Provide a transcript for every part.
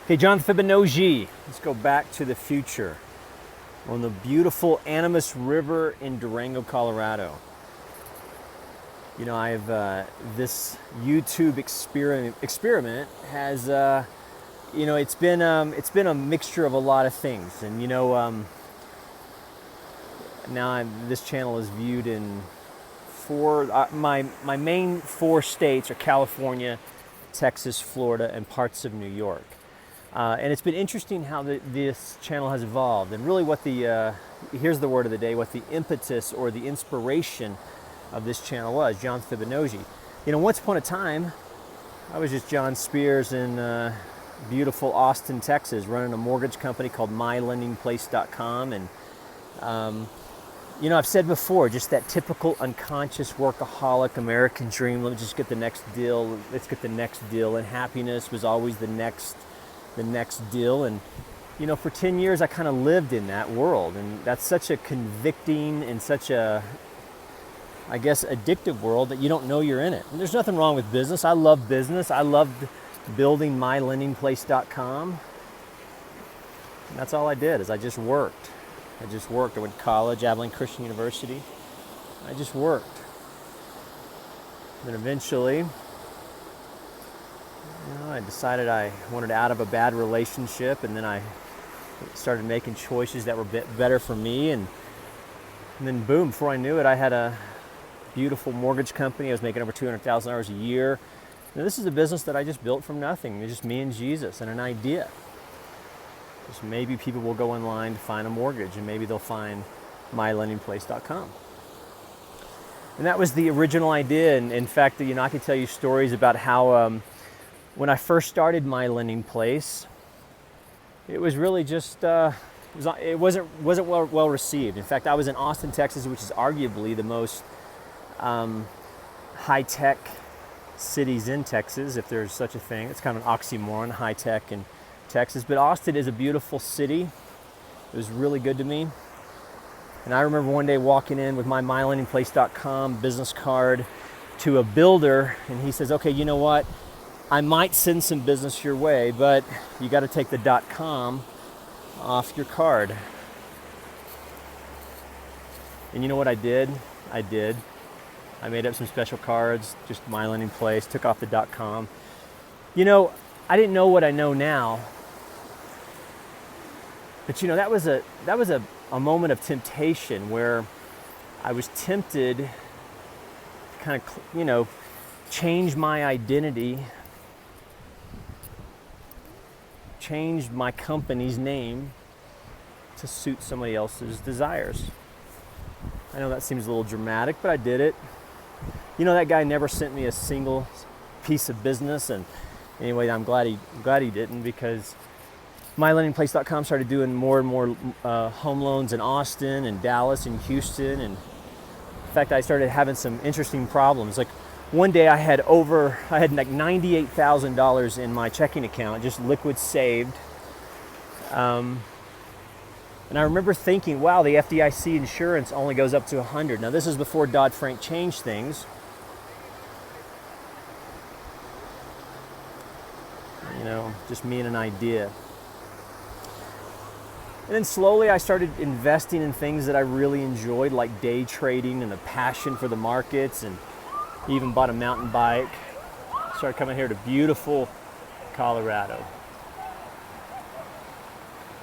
Okay, John Fibonacci. Let's go back to the future. On the beautiful Animas River in Durango, Colorado. You know, I've this YouTube experiment has you know, it's been a mixture of a lot of things, and you know, now this channel is viewed in my main 4 states are California, Texas, Florida, and parts of New York. And it's been interesting how this channel has evolved, and really what the here's the word of the day, what the impetus or the inspiration of this channel was. John Fibonacci. You know, once upon a time, I was just John Spears in beautiful Austin, Texas, running a mortgage company called MyLendingPlace.com, and you know, I've said before, just that typical unconscious workaholic American dream. Let me just get the next deal. Let's get the next deal. And happiness was always the next deal. And you know, for 10 years, I kind of lived in that world. And that's such a convicting and such a, I guess, addictive world that you don't know you're in it. And there's nothing wrong with business. I love business. I loved building MyLendingPlace.com. And that's all I did, is I just worked. I went to college, Abilene Christian University. I just worked. Then eventually, you know, I decided I wanted out of a bad relationship, and then I started making choices that were better for me, and then boom, before I knew it, I had a beautiful mortgage company. I was making over $200,000 a year. Now, this is a business that I just built from nothing. It's just me and Jesus and an idea. Just maybe people will go online to find a mortgage, and maybe they'll find MyLendingPlace.com. And that was the original idea. And in fact, you know, I could tell you stories about how when I first started My Lending Place, it was really just it wasn't well received. In fact, I was in Austin, Texas, which is arguably the most high-tech cities in Texas, if there's such a thing. It's kind of an oxymoron, high-tech and Texas, but Austin is a beautiful city. It was really good to me. And I remember one day walking in with my MyLendingPlace.com business card to a builder, and he says, okay, you know what? I might send some business your way, but you got to take the .com off your card. And you know what I did? I made up some special cards, just My Lending Place, took off the .com. You know, I didn't know what I know now. But you know, that was a moment of temptation where I was tempted to kind of, you know, change my identity, change my company's name to suit somebody else's desires. I know that seems a little dramatic, but I did it. You know, that guy never sent me a single piece of business, and anyway, I'm glad he didn't, because MyLendingPlace.com started doing more and more home loans in Austin and Dallas and Houston. And in fact, I started having some interesting problems. Like one day I had like $98,000 in my checking account, just liquid saved. And I remember thinking, wow, the FDIC insurance only goes up to 100. Now this is before Dodd-Frank changed things. You know, just me and an idea. And then slowly I started investing in things that I really enjoyed, like day trading and a passion for the markets, and even bought a mountain bike. Started coming here to beautiful Colorado.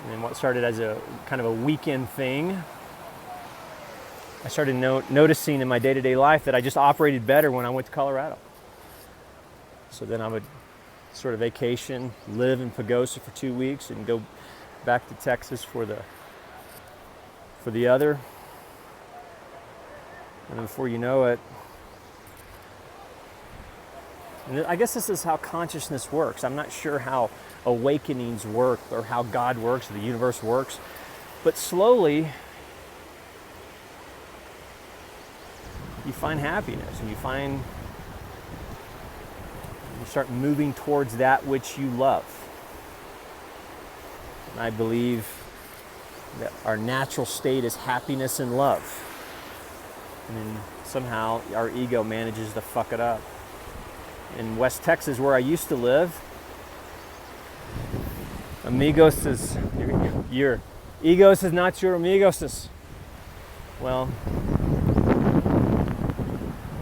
And then what started as a kind of a weekend thing, I started noticing in my day-to-day life that I just operated better when I went to Colorado. So then I would sort of vacation, live in Pagosa for 2 weeks, and go back to Texas for the other. And then before you know it, and I guess this is how consciousness works. I'm not sure how awakenings work, or how God works, or the universe works, but slowly you find happiness, and you start moving towards that which you love. And I believe that our natural state is happiness and love. And then somehow our ego manages to fuck it up. In West Texas, where I used to live, Amigos is your egos is not your amigos. Well,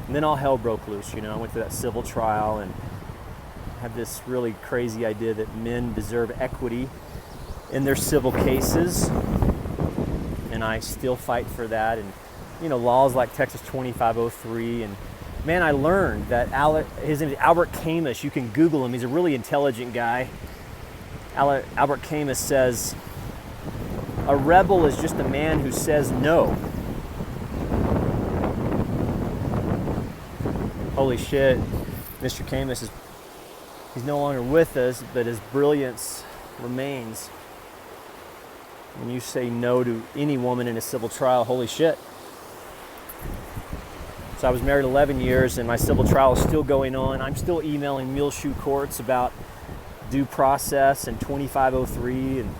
and then all hell broke loose. I went through that civil trial and had this really crazy idea that men deserve equity in their civil cases, and I still fight for that. And laws like Texas 2503, and man, I learned that his name is Albert Camus. You can Google him. He's a really intelligent guy. Albert Camus says, a rebel is just a man who says no. Holy shit, Mr. Camus he's no longer with us, but his brilliance remains. When you say no to any woman in a civil trial, holy shit. So I was married 11 years and my civil trial is still going on. I'm still emailing Muleshoe courts about due process and 2503, and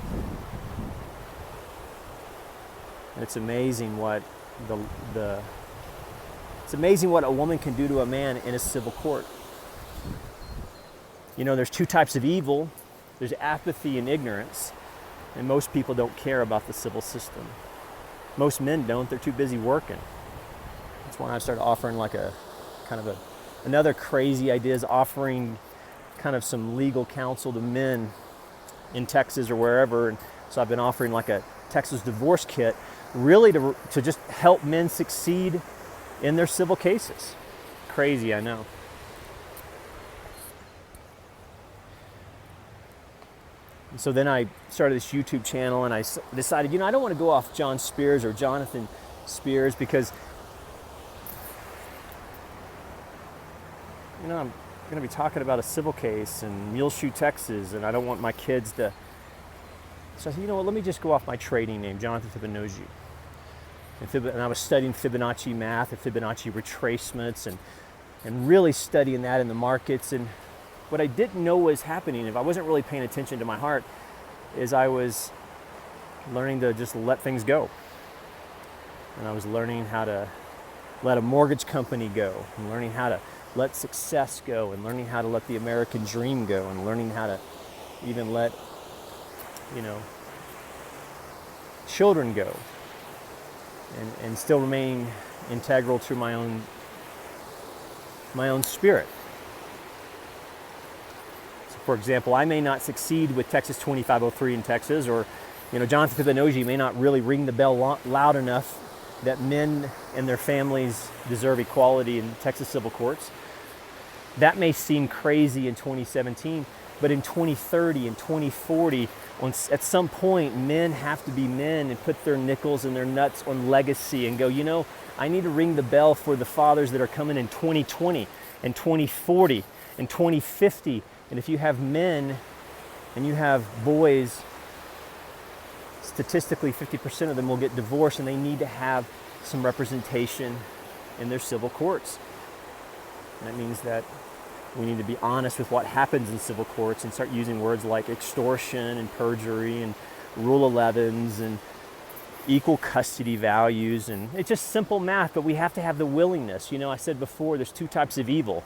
it's amazing what it's amazing what a woman can do to a man in a civil court. There's two types of evil. There's apathy and ignorance, and most people don't care about the civil system. Most men don't. They're too busy working. That's when I started offering another crazy idea is offering kind of some legal counsel to men in Texas or wherever. And so I've been offering like a Texas divorce kit, really to just help men succeed in their civil cases. Crazy, I know. And so then I started this YouTube channel, and I decided, I don't want to go off John Spears or Jonathan Spears, because I'm going to be talking about a civil case in Muleshoe, Texas, and I don't want my kids to. So I said, what, let me just go off my trading name, Jonathan Fibonacci. And I was studying Fibonacci math and Fibonacci retracements and really studying that in the markets. And what I didn't know was happening, if I wasn't really paying attention to my heart, is I was learning to just let things go. And I was learning how to let a mortgage company go, and learning how to let success go, and learning how to let the American dream go, and learning how to even let, children go, and still remain integral to my own spirit. So for example, I may not succeed with Texas 2503 in Texas, or Jonathan Fibonacci may not really ring the bell loud enough that men and their families deserve equality in Texas civil courts. That may seem crazy in 2017, but in 2030 and 2040, at some point, men have to be men and put their nickels and their nuts on legacy and go, I need to ring the bell for the fathers that are coming in 2020 and 2040 and 2050. And if you have men and you have boys, statistically 50% of them will get divorced, and they need to have some representation in their civil courts. And that means that we need to be honest with what happens in civil courts and start using words like extortion and perjury and Rule 11s and equal custody values. And it's just simple math, but we have to have the willingness. I said before, there's two types of evil.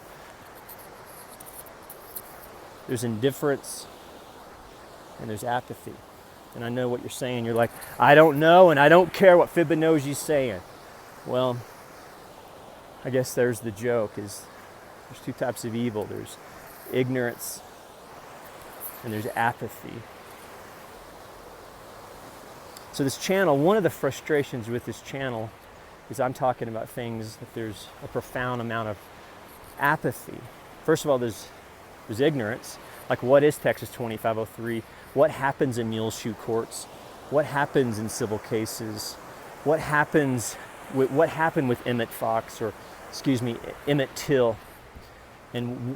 There's indifference and there's apathy. And I know what you're saying. You're like, I don't know and I don't care what Fibonacci's saying. Well, I guess there's the joke, is there's two types of evil. There's ignorance and there's apathy. So this channel, one of the frustrations with this channel is I'm talking about things that there's a profound amount of apathy. First of all, there's ignorance. Like, what is Texas 2503? What happens in Muleshoe courts? What happens in civil cases? What happened with Emmett Till? And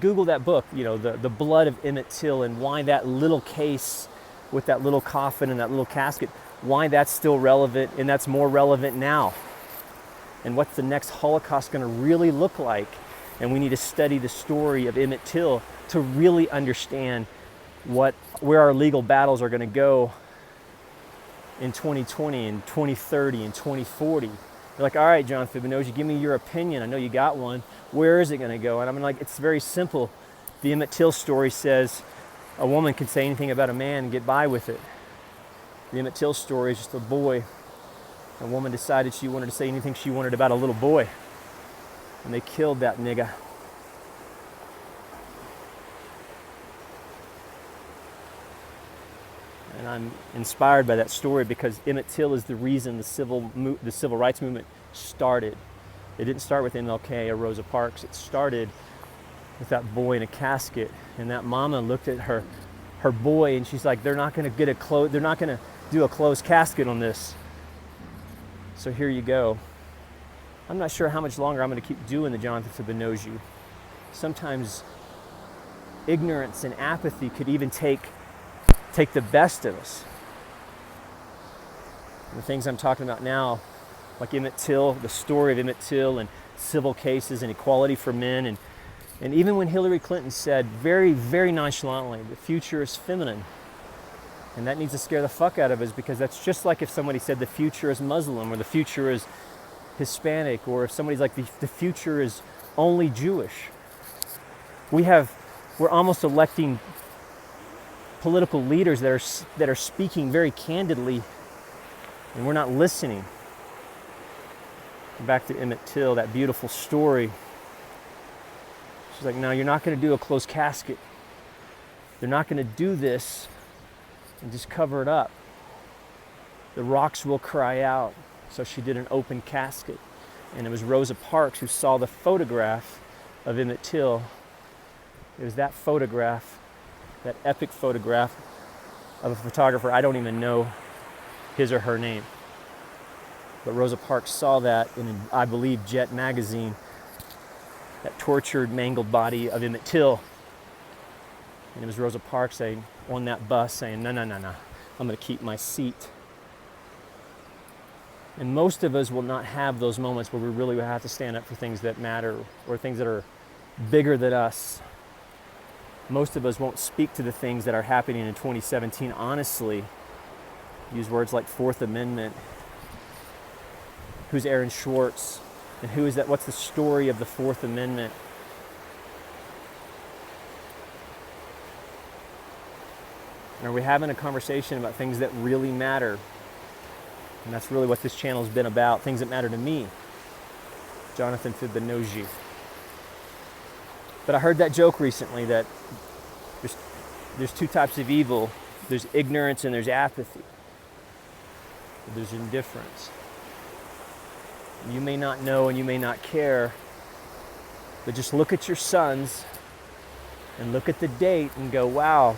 Google that book, the blood of Emmett Till, and why that little case with that little coffin and that little casket, why that's still relevant, and that's more relevant now. And what's the next Holocaust going to really look like? And we need to study the story of Emmett Till to really understand where our legal battles are going to go in 2020 and 2030 and 2040. You're like, all right, John Fibonacci, give me your opinion. I know you got one. Where is it going to go? And I'm like, it's very simple. The Emmett Till story says a woman can say anything about a man and get by with it. The Emmett Till story is just a boy. A woman decided she wanted to say anything she wanted about a little boy. And they killed that nigga. And I'm inspired by that story because Emmett Till is the reason the civil rights movement started. It didn't start with MLK or Rosa Parks. It started with that boy in a casket. And that mama looked at her boy and she's like, they're not going to do a closed casket on this. So here you go. I'm not sure how much longer I'm going to keep doing the Jonathan Fibonacci. Sometimes ignorance and apathy could even take the best of us. The things I'm talking about now, like Emmett Till, the story of Emmett Till and civil cases and equality for men, and even when Hillary Clinton said very, very nonchalantly, the future is feminine. And that needs to scare the fuck out of us because that's just like if somebody said the future is Muslim or the future is Hispanic, or if somebody's like the future is only Jewish. We're almost electing political leaders that are speaking very candidly, and we're not listening. Back to Emmett Till, that beautiful story. She's like, no, you're not going to do a closed casket. They're not going to do this and just cover it up. The rocks will cry out. So she did an open casket. And it was Rosa Parks who saw the photograph of Emmett Till. It was that photograph, that epic photograph of a photographer. I don't even know his or her name. But Rosa Parks saw that in, I believe, Jet magazine, that tortured, mangled body of Emmett Till. And it was Rosa Parks saying, on that bus saying, no, I'm going to keep my seat. And most of us will not have those moments where we really have to stand up for things that matter or things that are bigger than us. Most of us won't speak to the things that are happening in 2017 honestly. Use words like Fourth Amendment. Who's Aaron Schwartz? And who is that? What's the story of the Fourth Amendment? And are we having a conversation about things that really matter? And that's really what this channel has been about, things that matter to me. Jonathan Fibonacci. But I heard that joke recently that there's two types of evil. There's ignorance and there's apathy. There's indifference. You may not know and you may not care, but just look at your sons and look at the date and go, wow,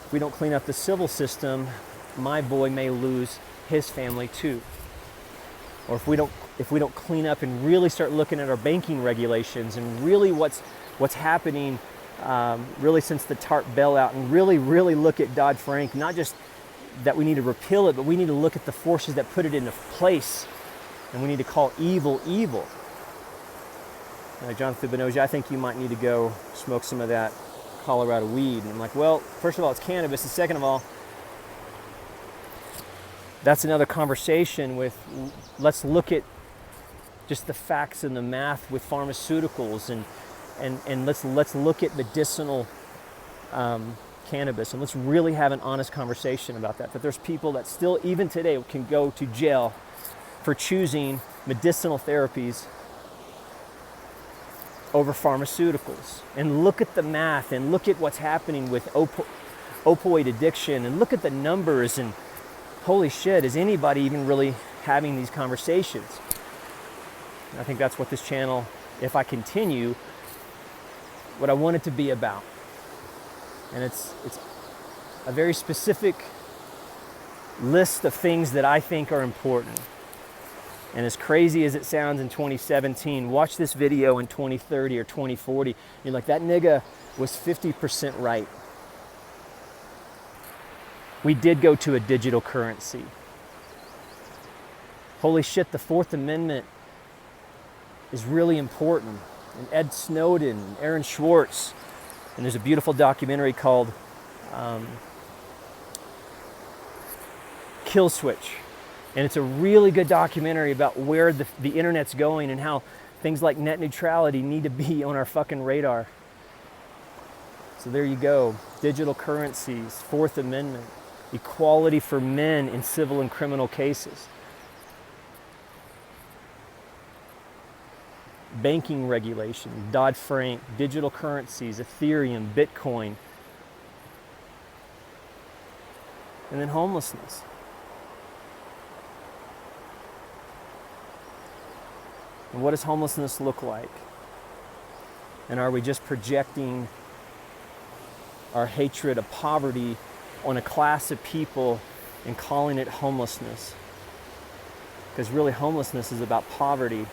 if we don't clean up the civil system, my boy may lose his family too. Or if we don't clean up and really start looking at our banking regulations and really what's happening really since the TARP bailout, and really look at Dodd-Frank, not just that we need to repeal it, but we need to look at the forces that put it into place. And we need to call evil, evil. Jonathan Fibonacci, I think you might need to go smoke some of that Colorado weed. And I'm like, well, first of all, it's cannabis. And second of all, that's another conversation with, let's look at just the facts and the math with pharmaceuticals, and let's look at medicinal cannabis, and let's really have an honest conversation about that. That there's people that still, even today, can go to jail for choosing medicinal therapies over pharmaceuticals. And look at the math, and look at what's happening with opioid addiction, and look at the numbers, and holy shit, is anybody even really having these conversations? And I think that's what this channel, if I continue, what I want it to be about. And it's a very specific list of things that I think are important. And as crazy as it sounds in 2017, watch this video in 2030 or 2040. You're like, that nigga was 50% right. We did go to a digital currency. Holy shit, the Fourth Amendment is really important. And Ed Snowden, and Aaron Schwartz, and there's a beautiful documentary called Killswitch. And it's a really good documentary about where the internet's going and how things like net neutrality need to be on our fucking radar. So there you go. Digital currencies, Fourth Amendment, equality for men in civil and criminal cases. Banking regulation, Dodd-Frank, digital currencies, Ethereum, Bitcoin, and then homelessness. And what does homelessness look like? And are we just projecting our hatred of poverty on a class of people and calling it homelessness? Because really homelessness is about poverty.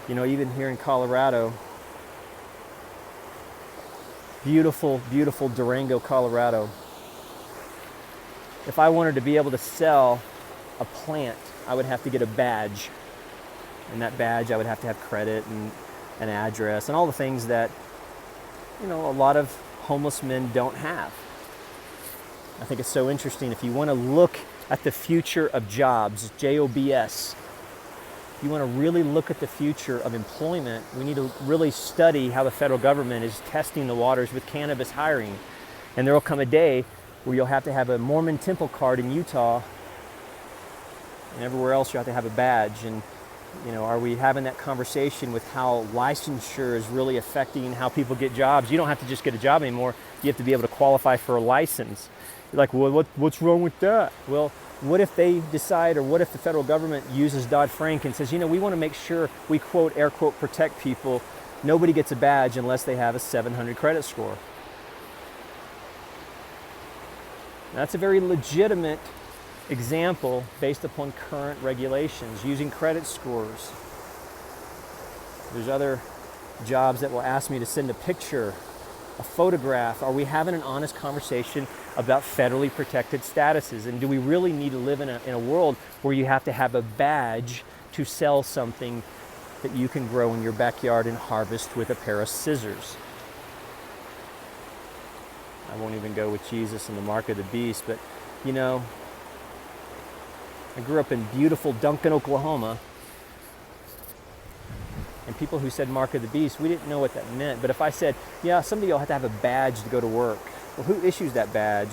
You know, even here in Colorado, beautiful, beautiful Durango, Colorado. If I wanted to be able to sell a plant, I would have to get a badge. And that badge, I would have to have credit and an address and all the things that, you know, a lot of homeless men don't have. I think it's so interesting. If you want to look at the future of jobs, JOBS, if you want to really look at the future of employment, we need to really study how the federal government is testing the waters with cannabis hiring. And there will come a day where you'll have to have a Mormon temple card in Utah, and everywhere else you have to have a badge. And you know, are we having that conversation with how licensure is really affecting how people get jobs? You don't have to just get a job anymore. You have to be able to qualify for a license. You're like, well, what's wrong with that? Well, what if they decide, or what if the federal government uses Dodd-Frank and says, you know, we want to make sure we quote, air quote, protect people. Nobody gets a badge unless they have a 700 credit score. That's a very legitimate example based upon current regulations, using credit scores. There's other jobs that will ask me to send a picture, a photograph. Are we having an honest conversation about federally protected statuses? And do we really need to live in a world where you have to have a badge to sell something that you can grow in your backyard and harvest with a pair of scissors? I won't even go with Jesus and the mark of the beast, but you know, I grew up in beautiful Duncan, Oklahoma, and people who said mark of the beast, we didn't know what that meant. But if I said, yeah, some of y'all have to have a badge to go to work, well, who issues that badge?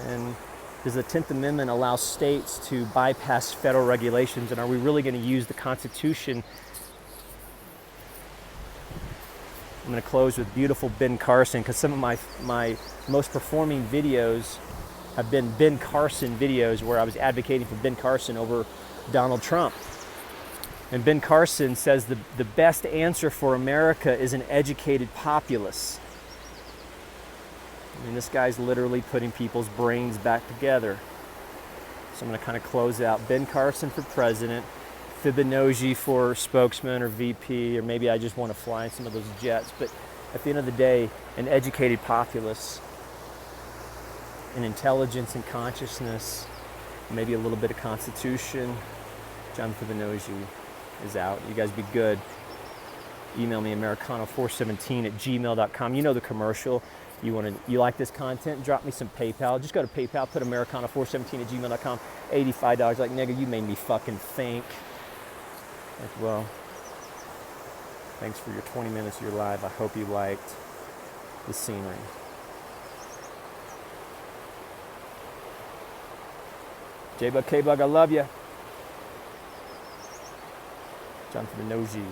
And does the 10th Amendment allow states to bypass federal regulations? And are we really going to use the Constitution? I'm going to close with beautiful Ben Carson, because some of my most performing videos have been Ben Carson videos where I was advocating for Ben Carson over Donald Trump. And Ben Carson says the best answer for America is an educated populace. I mean, this guy's literally putting people's brains back together. So I'm going to kind of close out. Ben Carson for president, Fibonacci for spokesman or VP, or maybe I just want to fly in some of those jets. But at the end of the day, an educated populace, and intelligence and consciousness, maybe a little bit of Constitution. John Fibonacci is out. You guys be good. Email me americano417@gmail.com. You know the commercial. You like this content? Drop me some PayPal. Just go to PayPal, put americano417@gmail.com. $85. Like, nigga, you made me fucking think. Like, well, thanks for your 20 minutes of your life. I hope you liked the scenery. J-Bug, K-Bug, I love you. John Fibonacci.